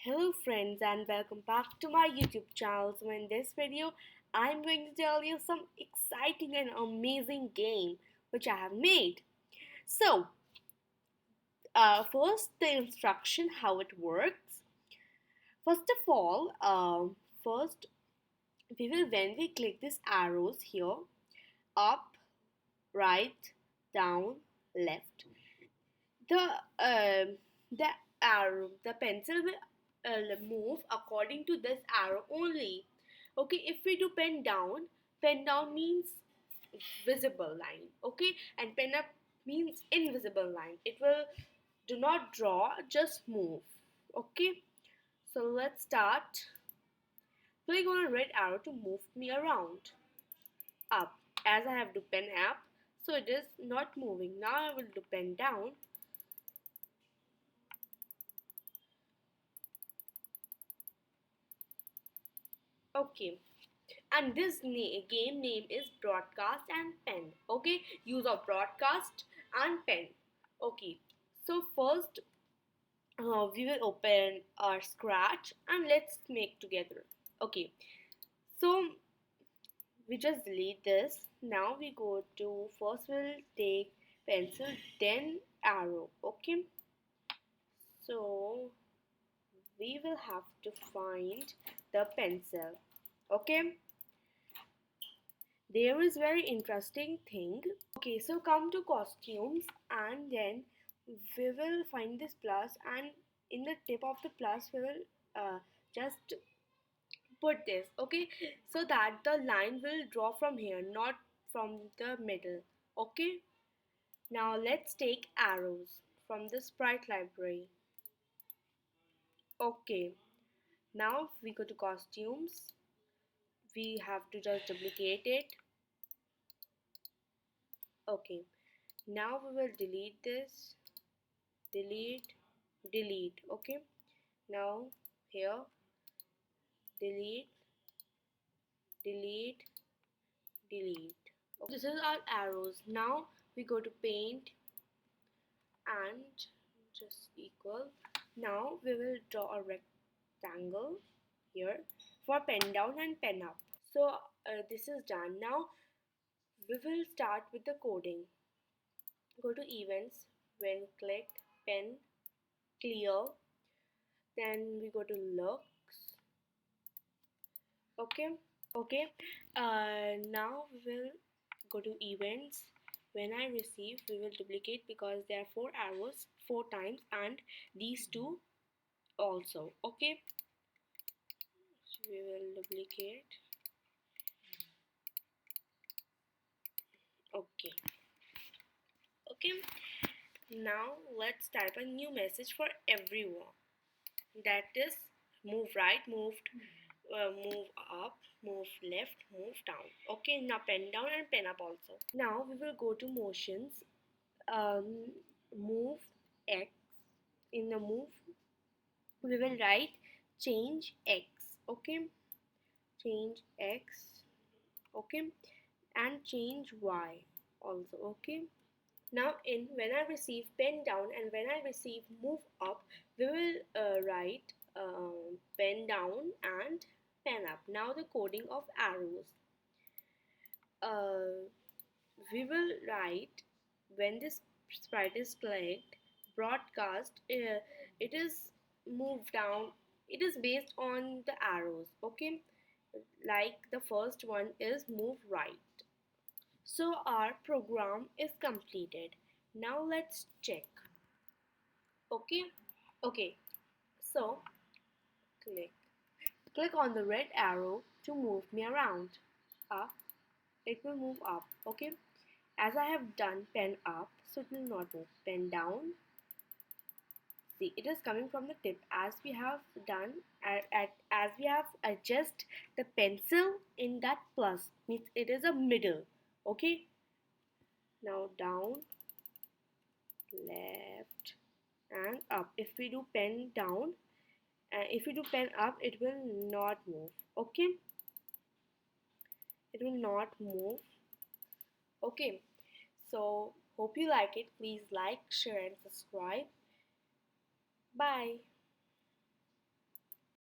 Hello friends and welcome back to my YouTube channel. So in this video, I'm going to tell you some exciting and amazing game which I have made. So first the instruction how it works. First of all, first we will when we click these arrows here, up, right, down, left. The the arrow, the pencil will move according to this arrow only. Okay, if we do pen down means visible line. Okay, and pen up means invisible line. It will do not draw, just move. Okay, so let's start. Click on a red arrow to move me around. Up, as I have to pen up, so it is not moving. Now I will do pen down. Okay, and this game name is broadcast and pen. Okay, use of broadcast and pen. Okay, so first we will open our scratch and let's make together. Okay, so we just delete this. Now we go to first we'll take pencil then arrow. Okay, so we will have to find the pencil. Okay, there is very interesting thing. Okay, so come to costumes and then we will find this plus, and in the tip of the plus we will just put this. Okay, so that the line will draw from here, not from the middle. Okay, now let's take arrows from the sprite library. Okay, now we go to costumes. We have to just duplicate it. Okay, now we will delete this, delete, delete. Okay, now here delete, delete, delete. Okay, this is our arrows. Now we go to paint and just equal. Now we will draw a rectangle here for pen down and pen up. So this is done. Now we will start with the coding. Go to events, when click pen clear, then we go to looks. Okay, okay, now we will go to events. When I receive, we will duplicate because there are 4 arrows 4 times and these two also. Okay, so we will duplicate. Okay, okay, now let's type a new message for everyone, that is move right, move up, move left, move down. Okay, now pen down and pen up also. Now we will go to motions. Move X. In the move we will write change X. Okay, change X. Okay, and change Y also. Okay, now in when I receive pen down and when I receive move up, we will write pen down and pen up. Now the coding of arrows. Uh, we will write when this sprite is clicked, broadcast, it is moved down. It is based on the arrows. Okay, like the first one is move right. So our program is completed. Now let's check. Okay, okay, so click click on the red arrow to move me around. Up, it will move up. Okay, as I have done pen up, so it will not move. Pen down, see it is coming from the tip. As we have done as we have adjust the pencil in that plus, means it is a middle. Okay, now down, left, and up. If we do pen down, if we do pen up, it will not move. Okay, it will not move. Okay, so hope you like it. Please like, share and subscribe. Bye.